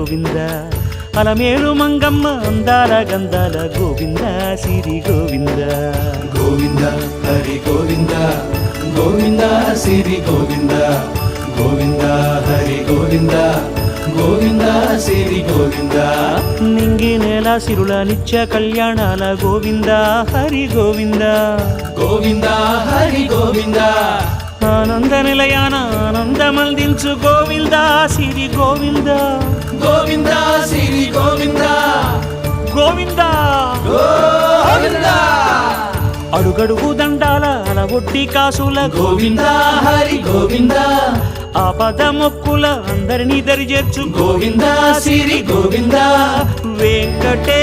గోవింద అలమేలు మంగమ్మ అందాల గంధాల గోవింద సిరి గోవింద గోవింద హరి గోవింద గోవింద సిరి గోవింద గోవింద హరి గోవింద గోవింద సిరి గోవింద నింగి నేల సిరుల నిత్య కళ్యాణాల గోవింద హరి గోవింద గోవింద హరి గోవింద ఆనంద నిలయాన ఆనందమందించు గోవింద సిరి గోవింద గోవింద సిరి గోవింద గోవింద గోవింద అడుగడుగు దండాల అలవొట్టి కాసుల గోవింద హరి గోవింద ఆపద మొక్కుల అందరినీ దరి చేర్చు గోవింద సిరి గోవింద వెంకటే